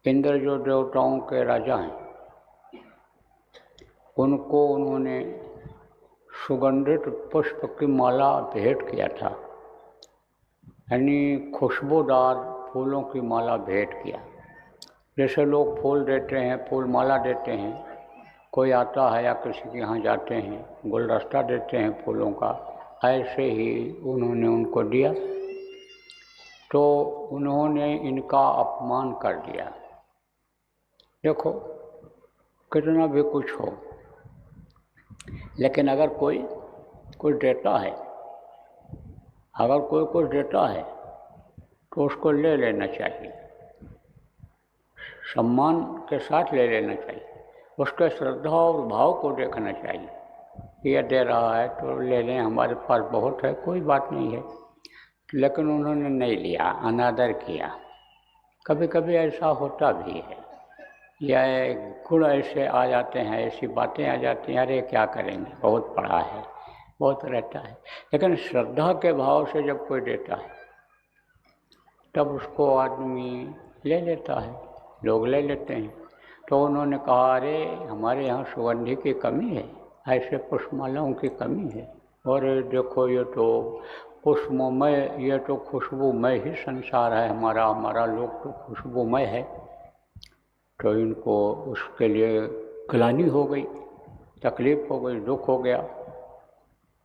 इंद्र जो देवताओं के राजा हैं, उनको उन्होंने सुगंधित पुष्प की माला भेंट किया था, यानी खुशबूदार फूलों की माला भेंट किया। जैसे लोग फूल देते हैं, फूल माला देते हैं, कोई आता है या किसी के यहाँ जाते हैं गुलदस्ता देते हैं फूलों का, ऐसे ही उन्होंने उनको दिया। तो उन्होंने इनका अपमान कर दिया। देखो कितना भी कुछ हो, लेकिन अगर कोई कुछ देता है, अगर कोई कुछ देता है तो उसको ले लेना चाहिए, सम्मान के साथ ले लेना चाहिए, उसके श्रद्धा और भाव को देखना चाहिए। यह दे रहा है तो ले लें, हमारे पास बहुत है, कोई बात नहीं है। लेकिन उन्होंने नहीं लिया, अनादर किया। कभी कभी ऐसा होता भी है, या गुण ऐसे आ जाते हैं, ऐसी बातें आ जाती हैं, अरे क्या करेंगे, बहुत पढ़ा है, बहुत रहता है। लेकिन श्रद्धा के भाव से जब कोई देता है तब उसको आदमी ले लेता है, लोग ले लेते हैं। तो उन्होंने कहा, अरे हमारे यहाँ सुगंधि की कमी है, ऐसे पुष्पमालाओं की कमी है, और देखो ये तो पुष्पमय, ये तो खुशबूमय ही संसार है हमारा लोक तो खुशबूमय है। तो इनको उसके लिए ग्लानि हो गई, तकलीफ हो गई, दुख हो गया,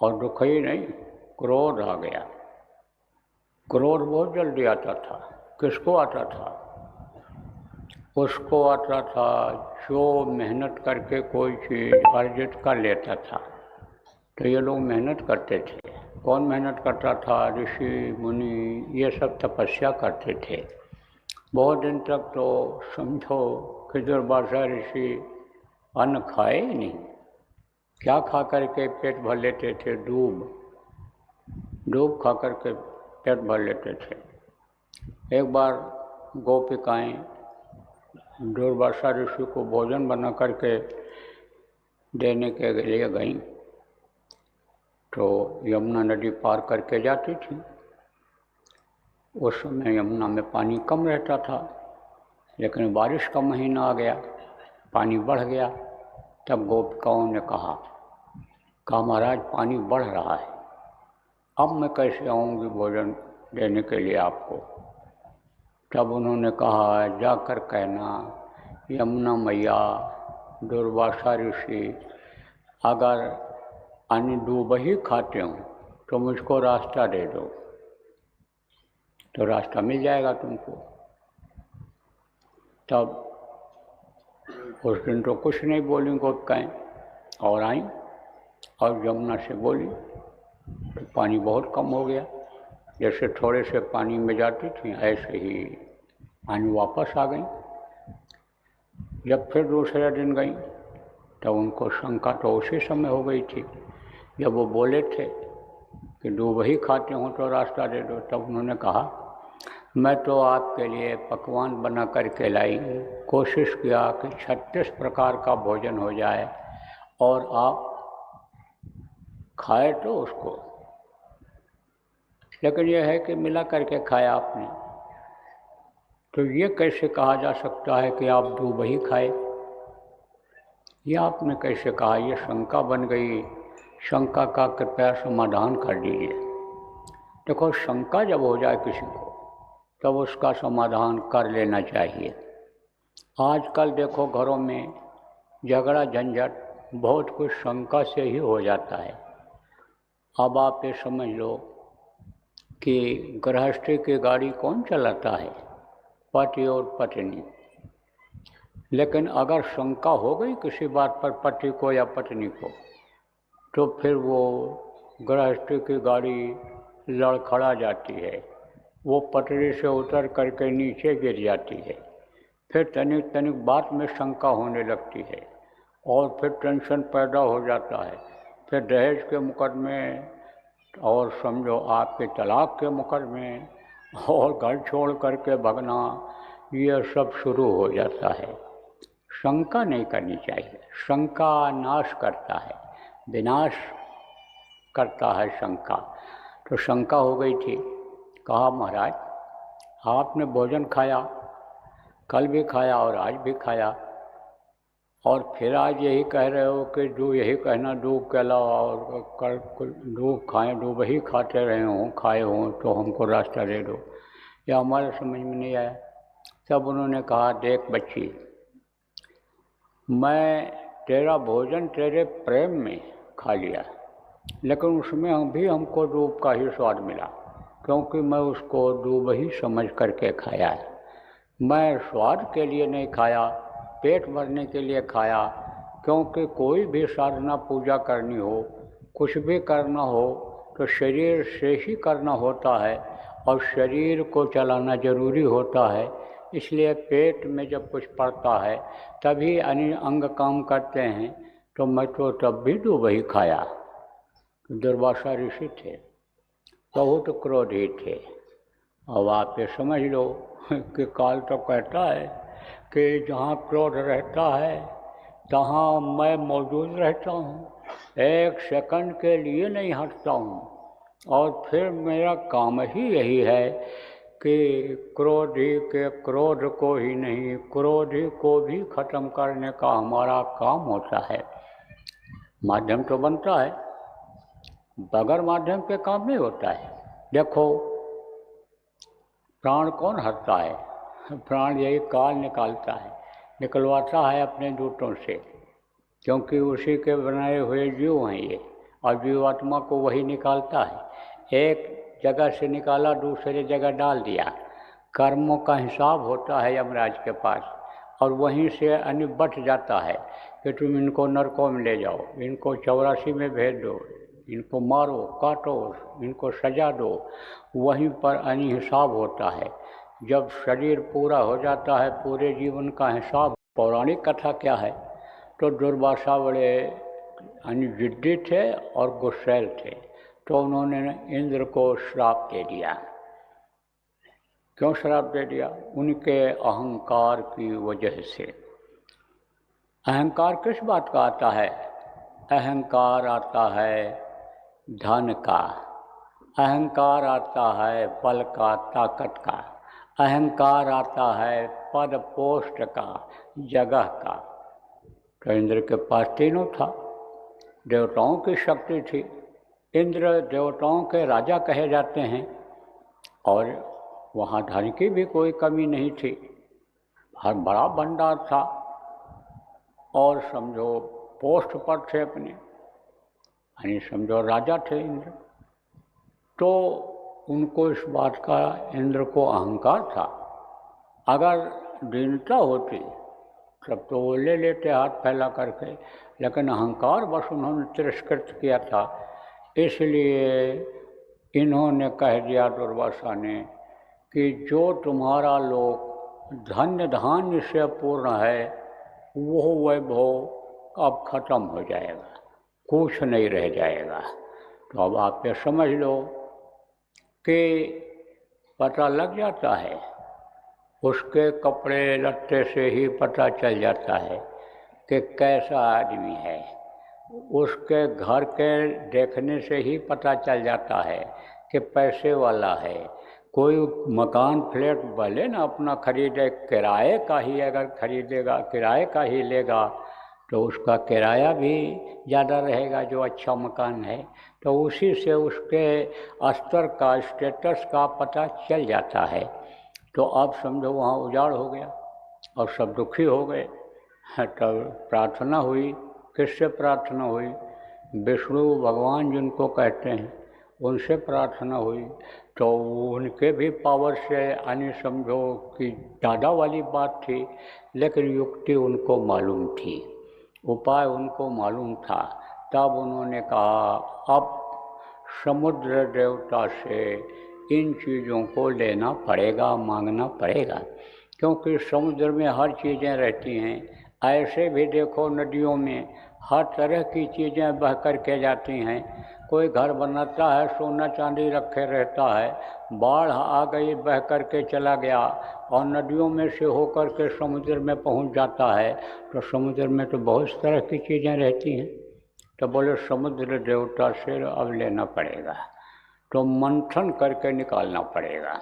और दुख ही नहीं, क्रोध आ गया। क्रोध बहुत जल्दी आता था। किसको आता था? उसको आता था जो मेहनत करके कोई चीज़ अर्जित कर लेता था। तो ये लोग मेहनत करते थे। कौन मेहनत करता था? ऋषि मुनि, ये सब तपस्या करते थे। बहुत दिन तक तो समझो कि दुर्वासा ऋषि अन्न खाए ही नहीं। क्या खा करके पेट भर लेते थे? दूब खा करके पेट भर लेते थे। एक बार गोपिकाएं दुर्वासा ऋषि को भोजन बना करके देने के लिए गईं, तो यमुना नदी पार करके जाती थी। उस समय यमुना में पानी कम रहता था, लेकिन बारिश का महीना आ गया, पानी बढ़ गया। तब गोपिकाओं ने कहा महाराज पानी बढ़ रहा है, अब मैं कैसे आऊँगी भोजन देने के लिए आपको। तब उन्होंने कहा, जाकर कहना यमुना मैया, दुर्वासा ऋषि अगर अन्न डूब ही खाते हो तो मुझको रास्ता दे दो, तो रास्ता मिल जाएगा तुमको। तब उस दिन तो कुछ नहीं बोली गोपिकाएं, और आई और यमुना से बोली तो पानी बहुत कम हो गया। जैसे थोड़े से पानी में जाती थी, ऐसे ही पानी वापस आ गई। जब फिर दूसरे दिन गई तब उनको शंका तो उसी समय हो गई थी जब वो बोले थे कि डूब ही खाते हो तो रास्ता दे दो। तब उन्होंने कहा, मैं तो आपके लिए पकवान बना करके लाई, कोशिश किया कि 36 प्रकार का भोजन हो जाए और आप खाए तो उसको, लेकिन यह है कि मिला करके खाया आपने। तो ये कैसे कहा जा सकता है कि आप डूब ही खाए? ये आपने कैसे कहा? ये शंका बन गई। शंका का कृपया समाधान कर दीजिए। देखो, शंका जब हो जाए किसी को तब उसका समाधान कर लेना चाहिए। आजकल देखो घरों में झगड़ा झंझट बहुत कुछ शंका से ही हो जाता है। अब आप ये समझ लो कि गृहस्थी की गाड़ी कौन चलाता है? पति और पत्नी। लेकिन अगर शंका हो गई किसी बात पर पति को या पत्नी को, तो फिर वो गृहस्थी की गाड़ी लड़खड़ा जाती है, वो पटरी से उतर करके नीचे गिर जाती है। फिर तनिक तनिक बात में शंका होने लगती है और फिर टेंशन पैदा हो जाता है। फिर दहेज के मुकदमे और समझो आपके तलाक के मुकदमे और घर छोड़ करके भगना, ये सब शुरू हो जाता है। शंका नहीं करनी चाहिए। शंका नाश करता है, विनाश करता है शंका। तो शंका हो गई थी। कहा, महाराज आपने भोजन खाया कल भी खाया और आज भी खाया, और फिर आज यही कह रहे हो कि जो यही कहना दूब के अलावा और कल दूब खाएँ, दूब ही खाते रहे हों, खाए हों, तो हमको रास्ता दे दो। यह हमारे समझ में नहीं आया। तब उन्होंने कहा, देख बच्ची, मैं तेरा भोजन तेरे प्रेम में खा लिया, लेकिन उसमें भी हमको दूब का ही स्वाद मिला, क्योंकि मैं उसको दूब ही समझ करके खाया है। मैं स्वाद के लिए नहीं खाया, पेट भरने के लिए खाया, क्योंकि कोई भी साधना पूजा करनी हो, कुछ भी करना हो, तो शरीर से ही करना होता है और शरीर को चलाना जरूरी होता है। इसलिए पेट में जब कुछ पड़ता है तभी अन्य अंग काम करते हैं। तो मैं तो तब भी दूब ही खाया। दुर्वासा ऋषि थे, बहुत क्रोधी थे। अब आप ये समझ लो कि काल तो कहता है कि जहाँ क्रोध रहता है तहाँ मैं मौजूद रहता हूँ, एक सेकंड के लिए नहीं हटता हूँ, और फिर मेरा काम ही यही है कि क्रोधी के क्रोध को ही नहीं, क्रोधी को भी खत्म करने का हमारा काम होता है। माध्यम तो बनता है, बगैर माध्यम के काम नहीं होता है। देखो, प्राण कौन हरता है? प्राण यही काल निकालता है, निकलवाता है अपने दूतों से, क्योंकि उसी के बनाए हुए जीव हैं ये, और जीवात्मा को वही निकालता है। एक जगह से निकाला, दूसरे जगह डाल दिया। कर्मों का हिसाब होता है यमराज के पास, और वहीं से अन्य बट जाता है कि तुम इनको नरकों में ले जाओ, इनको 84 में भेज दो, इनको मारो, काटो, इनको सजा दो। वहीं पर अन्य हिसाब होता है। जब शरीर पूरा हो जाता है, पूरे जीवन का हिसाब। पौराणिक कथा क्या है? तो दुर्वासा बड़े जिद्दी थे और गुस्सैल थे, तो उन्होंने इंद्र को श्राप दे दिया। क्यों श्राप दे दिया? उनके अहंकार की वजह से। अहंकार किस बात का आता है? अहंकार आता है धन का, अहंकार आता है बल का, ताकत का, अहंकार आता है पद पोस्ट का, जगह का। तो इंद्र के पास तीनों था। देवताओं की शक्ति थी, इंद्र देवताओं के राजा कहे जाते हैं, और वहाँ धन की भी कोई कमी नहीं थी, हर बड़ा भंडार था, और समझो पोस्ट पर थे अपने, यानी समझो राजा थे इंद्र। तो उनको इस बात का, इंद्र को अहंकार था। अगर दीनता होती तब तो वो ले लेते हाथ फैला करके, लेकिन अहंकार बस उन्होंने तिरस्कृत किया था। इसलिए इन्होंने कह दिया, दुर्वासा ने, कि जो तुम्हारा लोक धन्य धान्य से पूर्ण है, वो वैभव अब खत्म हो जाएगा, कुछ नहीं रह जाएगा। तो अब आप ये समझ लो कि पता लग जाता है, उसके कपड़े लत्ते से ही पता चल जाता है कि कैसा आदमी है। उसके घर के देखने से ही पता चल जाता है कि पैसे वाला है। कोई मकान फ्लैट भले ना अपना खरीदे, किराए का ही अगर खरीदेगा, किराए का ही लेगा, तो उसका किराया भी ज़्यादा रहेगा जो अच्छा मकान है। तो उसी से उसके स्तर का, स्टेटस का पता चल जाता है। तो अब समझो वहाँ उजाड़ हो गया और सब दुखी हो गए। तब प्रार्थना हुई। किससे प्रार्थना हुई? विष्णु भगवान जिनको कहते हैं, उनसे प्रार्थना हुई। तो उनके भी पावर से, यानी समझो कि ज़्यादा वाली बात थी, लेकिन युक्ति उनको मालूम थी, उपाय उनको मालूम था। तब उन्होंने कहा, अब समुद्र देवता से इन चीज़ों को लेना पड़ेगा, मांगना पड़ेगा, क्योंकि समुद्र में हर चीज़ें रहती हैं। ऐसे भी देखो, नदियों में हर तरह की चीज़ें बह कर के जाती हैं। कोई घर बनाता है, सोना चांदी रखे रहता है, बाढ़ आ गई, बह कर के चला गया, और नदियों में से होकर के समुद्र में पहुंच जाता है। तो समुद्र में तो बहुत तरह की चीज़ें रहती हैं। तो बोले समुद्र देवता से अब लेना पड़ेगा, तो मंथन करके निकालना पड़ेगा।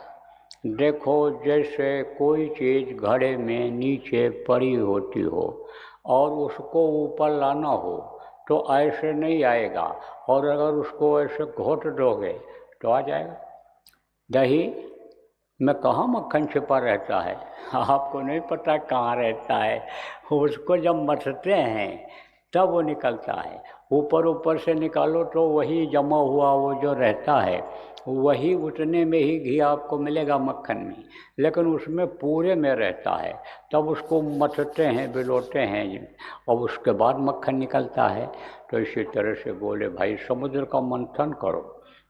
देखो, जैसे कोई चीज़ घड़े में नीचे पड़ी होती हो और उसको ऊपर लाना हो तो ऐसे नहीं आएगा, और अगर उसको ऐसे घोट दोगे तो आ जाएगा। दही में कहाँ मक्खन छिपा रहता है, आपको नहीं पता कहाँ रहता है। उसको जब मथते हैं तब वो निकलता है। ऊपर ऊपर से निकालो तो वही जमा हुआ वो जो रहता है, वही उतने में ही घी आपको मिलेगा मक्खन में, लेकिन उसमें पूरे में रहता है। तब उसको मथते हैं, बिलोते हैं, और उसके बाद मक्खन निकलता है। तो इसी तरह से बोले भाई समुद्र का मंथन करो,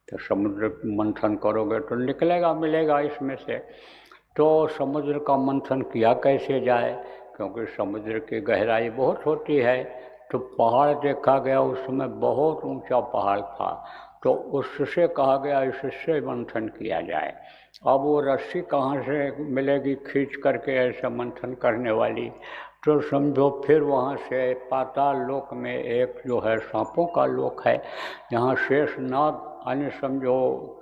तो समुद्र मंथन करोगे तो निकलेगा, मिलेगा इसमें से। तो समुद्र का मंथन किया कैसे जाए, क्योंकि समुद्र की गहराई बहुत होती है। तो पहाड़ देखा गया, उसमें बहुत ऊंचा पहाड़ था, तो उससे कहा गया इससे मंथन किया जाए। अब वो रस्सी कहाँ से मिलेगी खींच करके ऐसे मंथन करने वाली, तो समझो फिर वहाँ से पाताल लोक में एक जो है सांपों का लोक है, जहाँ शेषनाग अन्य समझो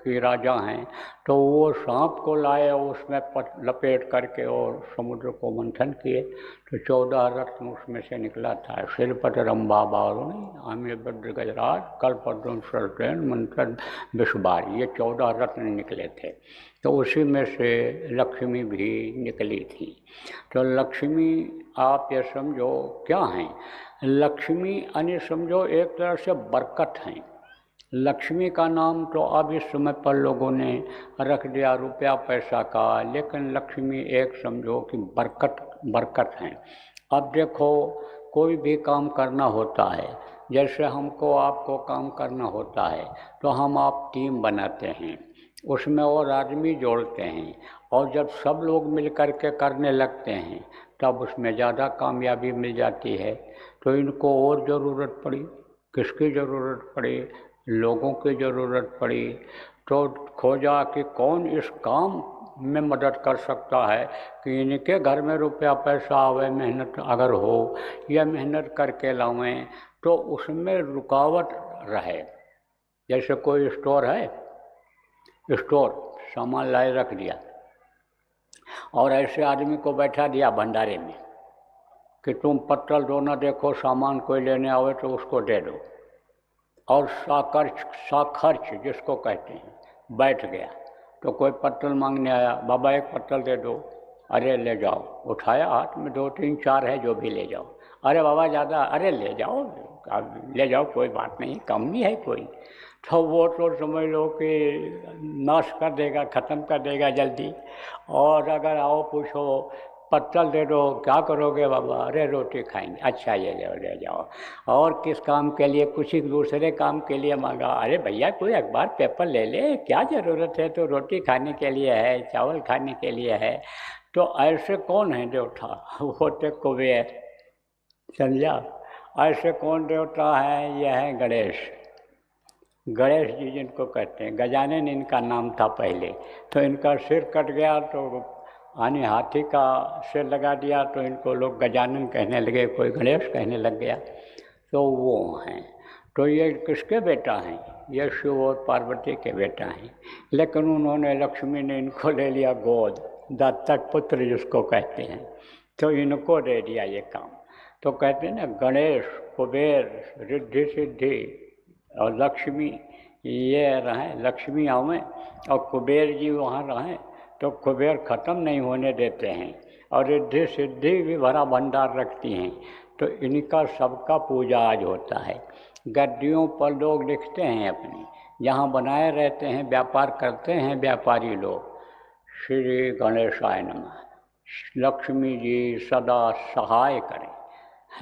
कि राजा हैं, तो वो सांप को लाए और उसमें लपेट करके और समुद्र को मंथन किए, तो 14 रत्न उसमें से निकला था। सिरपट रंबा बारुणी आमिर भद्र गजराज कल्पद्रुम सरसेन मंथन विश्वबार, ये 14 रत्न निकले थे। तो उसी में से लक्ष्मी भी निकली थी। तो लक्ष्मी आप ये समझो क्या हैं, लक्ष्मी अन्य समझो एक तरह से बरकत हैं। लक्ष्मी का नाम तो अब इस समय पर लोगों ने रख दिया रुपया पैसा का, लेकिन लक्ष्मी एक समझो कि बरकत हैं। अब देखो, कोई भी काम करना होता है, जैसे हमको आपको काम करना होता है तो हम आप टीम बनाते हैं, उसमें और आदमी जोड़ते हैं, और जब सब लोग मिल कर के करने लगते हैं तब उसमें ज़्यादा कामयाबी मिल जाती है। तो इनको और ज़रूरत पड़ी, किसकी ज़रूरत पड़ी, लोगों की ज़रूरत पड़ी। तो खोजा कि कौन इस काम में मदद कर सकता है कि इनके घर में रुपया पैसा आवे, मेहनत अगर हो या मेहनत करके लावें तो उसमें रुकावट रहे। जैसे कोई स्टोर है, स्टोर सामान लाए रख दिया और ऐसे आदमी को बैठा दिया भंडारे में कि तुम पत्तल दो ना, देखो सामान कोई लेने आवे तो उसको दे दो, और साखर्च जिसको कहते हैं बैठ गया। तो कोई पत्तल मांगने आया, बाबा एक पत्तल दे दो, अरे ले जाओ, उठाया हाथ में 2 3 4 है जो भी ले जाओ, अरे बाबा ज़्यादा, अरे ले जाओ, ले जाओ कोई बात नहीं, कम नहीं है कोई। तो वो तो समझ लो कि नाश कर देगा, ख़त्म कर देगा जल्दी। और अगर आओ पूछो पत्तल दे दो, क्या करोगे बाबा, अरे रोटी खाएंगे, अच्छा ये ले जाओ। और किस काम के लिए, कुछ ही दूसरे काम के लिए मांगा, अरे भैया कोई अखबार पेपर ले ले, क्या ज़रूरत है, तो रोटी खाने के लिए है, चावल खाने के लिए है। तो ऐसे कौन है देवता, वो तो कुबेर, समझा। ऐसे कौन देवता है, यह है गणेश। गणेश जी जिनको कहते हैं, गजानन इनका नाम था पहले। तो इनका सिर कट गया तो आने हाथी का सिर लगा दिया, तो इनको लोग गजानन कहने लगे, कोई गणेश कहने लग गया। तो वो हैं। तो ये किसके बेटा हैं, ये शिव और पार्वती के बेटा हैं, लेकिन उन्होंने, लक्ष्मी ने इनको ले लिया गोद, दत्तक पुत्र जिसको कहते हैं, तो इनको दे दिया ये काम। तो कहते हैं ना, गणेश कुबेर रिद्धि सिद्धि और लक्ष्मी ये रहें, लक्ष्मी आवें और कुबेर जी वहाँ रहें, तो कुबेर ख़त्म नहीं होने देते हैं, और रिद्धि सिद्धि भी भरा भंडार रखती हैं। तो इनका सबका पूजा आज होता है। गद्दियों पर लोग लिखते हैं अपनी, जहाँ बनाए रहते हैं, व्यापार करते हैं व्यापारी लोग, श्री गणेशाय नमः, लक्ष्मी जी सदा सहाय करें।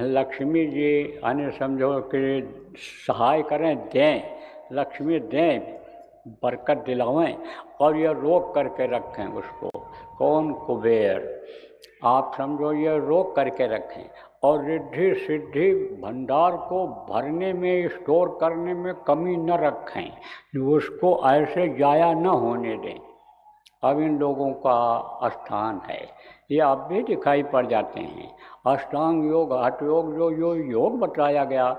लक्ष्मी जी अन्य समझो कि सहाय करें, दें, लक्ष्मी दें, बरकत दिलावें, और ये रोक करके रखें उसको। कौन, कुबेर, आप समझो ये रोक करके रखें, और रिद्धि सिद्धि भंडार को भरने में, स्टोर करने में कमी न रखें, उसको ऐसे जाया न होने दें। अब इन लोगों का स्थान है, ये अब भी दिखाई पड़ जाते हैं। अष्टांग योग, हठ योग, जो योग बताया गया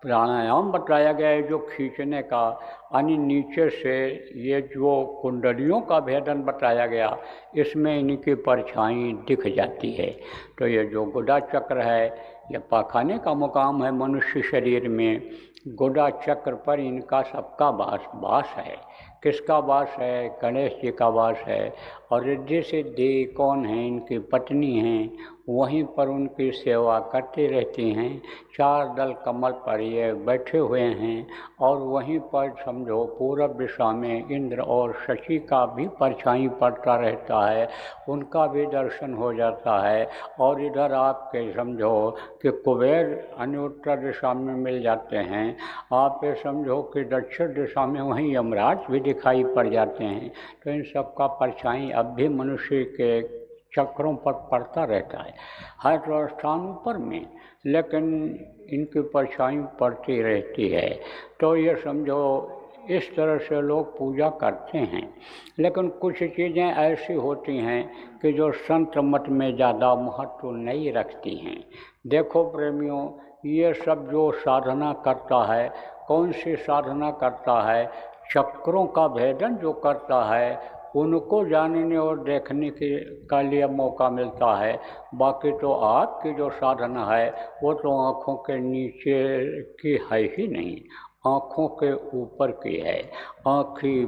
प्राणायाम बताया गया है जो खींचने का, यानी नीचे से ये जो कुंडलियों का भेदन बताया गया, इसमें इनकी परछाई दिख जाती है। तो ये जो गुदा चक्र है, ये पाखाने का मुकाम है मनुष्य शरीर में। गुदा चक्र पर इनका सबका वास है। किसका वास है? गणेश जी का वास है। और रिद्धि सिद्धि कौन है? इनकी पत्नी हैं, वहीं पर उनकी सेवा करती रहती हैं। चार दल कमल पर ये बैठे हुए हैं, और वहीं पर समझो पूरब दिशा में इंद्र और शची का भी परछाई पड़ता रहता है, उनका भी दर्शन हो जाता है। और इधर आपके समझो कि कुबेर अन्य उत्तर दिशा में मिल जाते हैं। आप ये समझो कि दक्षिण दिशा में वहीं यमराज भी दिखाई पड़ जाते हैं। तो इन सब का परछाई अब भी मनुष्य के चक्रों पर पड़ता रहता है, हर तो स्थानों पर में, लेकिन इनकी परछाई पड़ती रहती है। तो ये समझो इस तरह से लोग पूजा करते हैं। लेकिन कुछ चीज़ें ऐसी होती हैं कि जो संत मत में ज़्यादा महत्व नहीं रखती हैं। देखो प्रेमियों, ये सब जो साधना करता है, कौन सी साधना करता है? चक्रों का भेदन जो करता है, उनको जानने और देखने का लिए मौका मिलता है। बाकी तो आपकी जो साधना है वो तो आँखों के नीचे की है ही नहीं, आँखों के ऊपर की है। आँखी